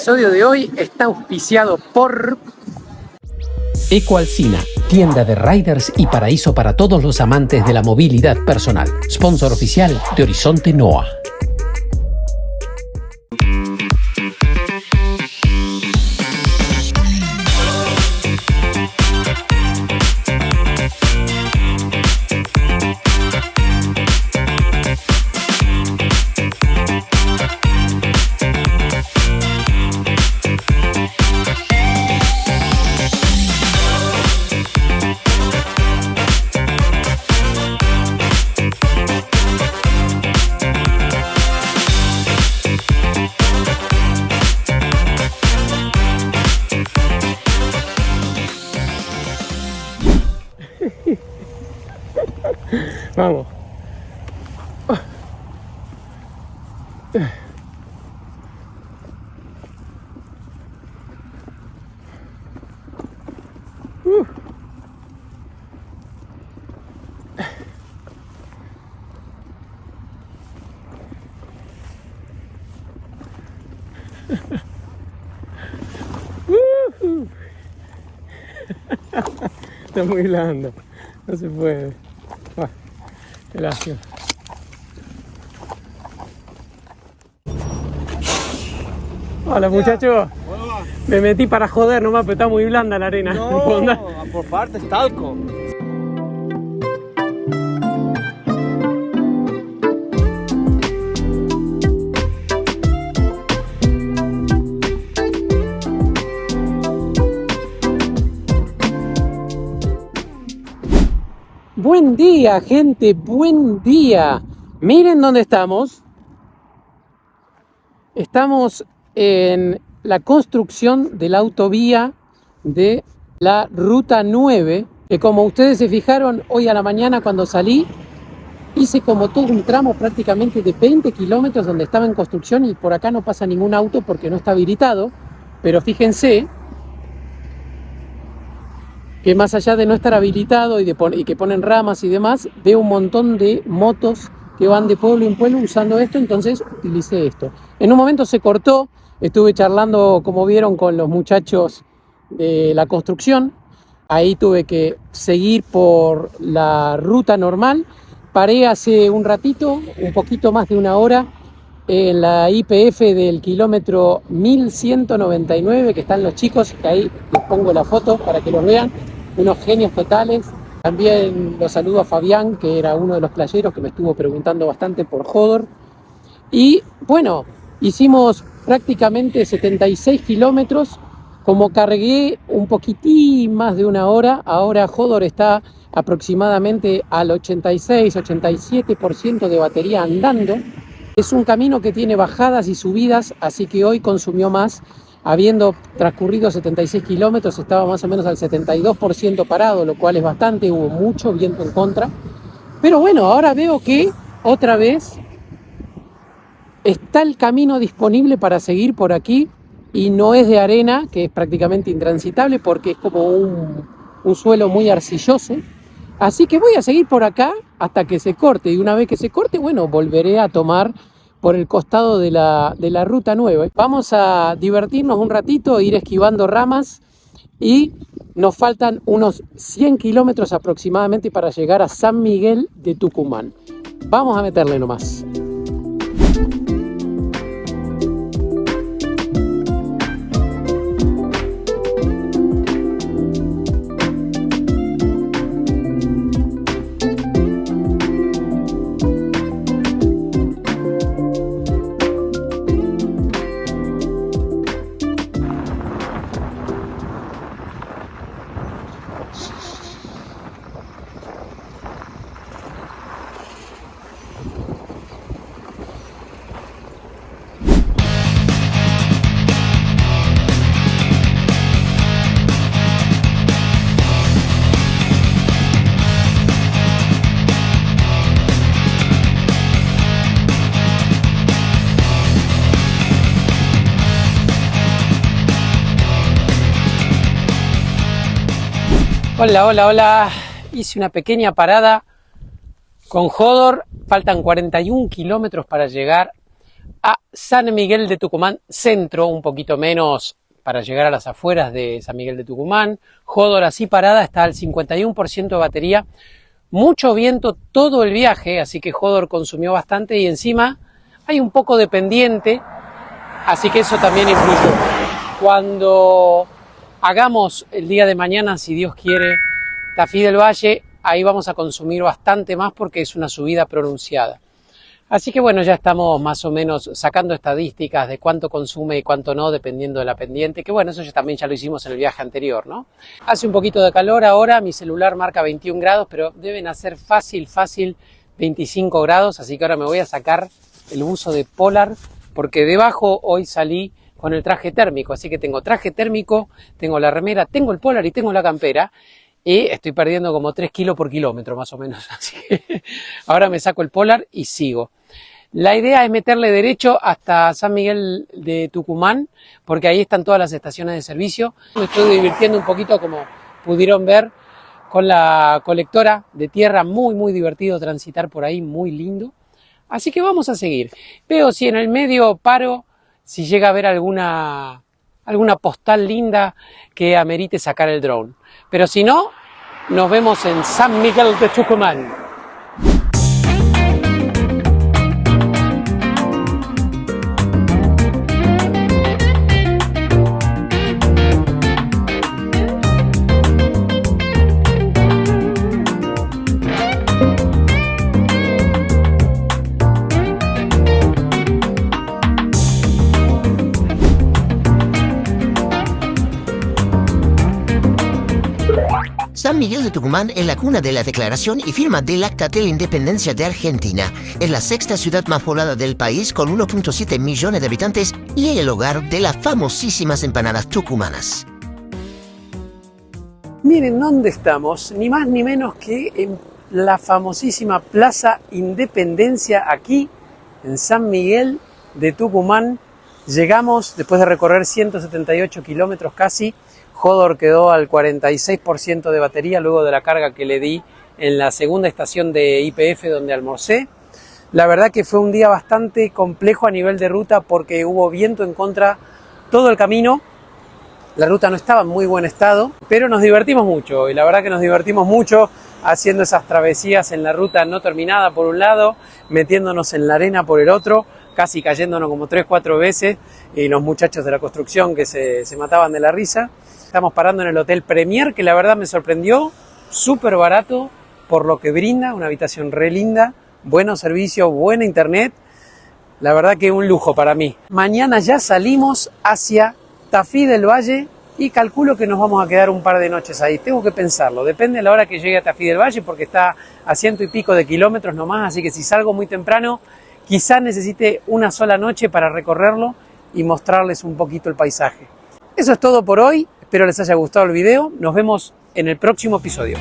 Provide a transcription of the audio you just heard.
episodio de hoy está auspiciado por Ecoalcina, tienda de riders y paraíso para todos los amantes de la movilidad personal. Sponsor oficial de Horizonte NOA. Vamos. Está muy blando, no se puede. Gracias. Hola muchachos. Me metí para joder nomás, pero está muy blanda la arena. No, por parte es talco. Buen día, gente, buen día. Miren dónde estamos. Estamos en la construcción de la autovía de la Ruta 9, que como ustedes se fijaron hoy a la mañana cuando salí, hice como todo un tramo prácticamente de 20 kilómetros donde estaba en construcción y por acá no pasa ningún auto porque no está habilitado, pero fíjense que más allá de no estar habilitado y que ponen ramas y demás, veo un montón de motos que van de pueblo en pueblo usando esto, entonces utilicé esto. En un momento se cortó, estuve charlando, como vieron, con los muchachos de la construcción, ahí tuve que seguir por la ruta normal, paré hace un ratito, un poquito más de una hora, en la YPF del kilómetro 1199, que están los chicos, que ahí les pongo la foto para que los vean, unos genios totales. También los saludo a Fabián, que era uno de los playeros que me estuvo preguntando bastante por Hodor. Y bueno, hicimos prácticamente 76 kilómetros, como cargué un poquitín más de una hora, ahora Hodor está aproximadamente al 86-87% de batería andando. Es un camino que tiene bajadas y subidas, así que hoy consumió más. Habiendo transcurrido 76 kilómetros, estaba más o menos al 72% parado, lo cual es bastante, hubo mucho viento en contra. Pero bueno, ahora veo que otra vez está el camino disponible para seguir por aquí y no es de arena, que es prácticamente intransitable porque es como un suelo muy arcilloso. Así que voy a seguir por acá hasta que se corte y una vez que se corte, bueno, volveré a tomar por el costado de la Ruta 9. Vamos a divertirnos un ratito, ir esquivando ramas y nos faltan unos 100 kilómetros aproximadamente para llegar a San Miguel de Tucumán. Vamos a meterle nomás. Hola, hola, hola. Hice una pequeña parada con Hodor. Faltan 41 kilómetros para llegar a San Miguel de Tucumán Centro, un poquito menos para llegar a las afueras de San Miguel de Tucumán. Hodor así parada está al 51% de batería. Mucho viento todo el viaje, así que Hodor consumió bastante y encima hay un poco de pendiente, así que eso también influyó. Cuando hagamos el día de mañana, si Dios quiere, Tafí del Valle, ahí vamos a consumir bastante más porque es una subida pronunciada. Así que bueno, ya estamos más o menos sacando estadísticas de cuánto consume y cuánto no, dependiendo de la pendiente, que bueno, eso también ya lo hicimos en el viaje anterior, ¿no? Hace un poquito de calor ahora, mi celular marca 21 grados, pero deben hacer fácil 25 grados, así que ahora me voy a sacar el buzo de Polar, porque debajo hoy salí con el traje térmico, así que tengo traje térmico, tengo la remera, tengo el Polar y tengo la campera, y estoy perdiendo como 3 kilos por kilómetro más o menos, así que ahora me saco el Polar y sigo. La idea es meterle derecho hasta San Miguel de Tucumán, porque ahí están todas las estaciones de servicio. Me estoy divirtiendo un poquito, como pudieron ver, con la colectora de tierra, muy divertido transitar por ahí, muy lindo. Así que vamos a seguir. Veo si en el medio paro, si llega a haber alguna postal linda que amerite sacar el drone. Pero si no, nos vemos en San Miguel de Tucumán. San Miguel de Tucumán es la cuna de la declaración y firma del Acta de la Independencia de Argentina. Es la sexta ciudad más poblada del país con 1.7 millones de habitantes y es el hogar de las famosísimas empanadas tucumanas. Miren dónde estamos, ni más ni menos que en la famosísima Plaza Independencia, aquí en San Miguel de Tucumán. Llegamos después de recorrer 178 kilómetros casi. Hodor quedó al 46% de batería luego de la carga que le di en la segunda estación de YPF donde almorcé. La verdad que fue un día bastante complejo a nivel de ruta porque hubo viento en contra todo el camino. La ruta no estaba en muy buen estado, pero nos divertimos mucho y la verdad que nos divertimos mucho haciendo esas travesías en la ruta no terminada por un lado, metiéndonos en la arena por el otro, casi cayéndonos como 3-4 veces y los muchachos de la construcción que se mataban de la risa. Estamos parando en el Hotel Premier, que la verdad me sorprendió, súper barato por lo que brinda, una habitación re linda, buenos servicios, buena internet, la verdad que un lujo para mí. Mañana ya salimos hacia Tafí del Valle y calculo que nos vamos a quedar un par de noches ahí, tengo que pensarlo, depende de la hora que llegue a Tafí del Valle porque está a 100 y pico de kilómetros nomás, así que si salgo muy temprano quizás necesite una sola noche para recorrerlo y mostrarles un poquito el paisaje. Eso es todo por hoy. Espero les haya gustado el video. Nos vemos en el próximo episodio.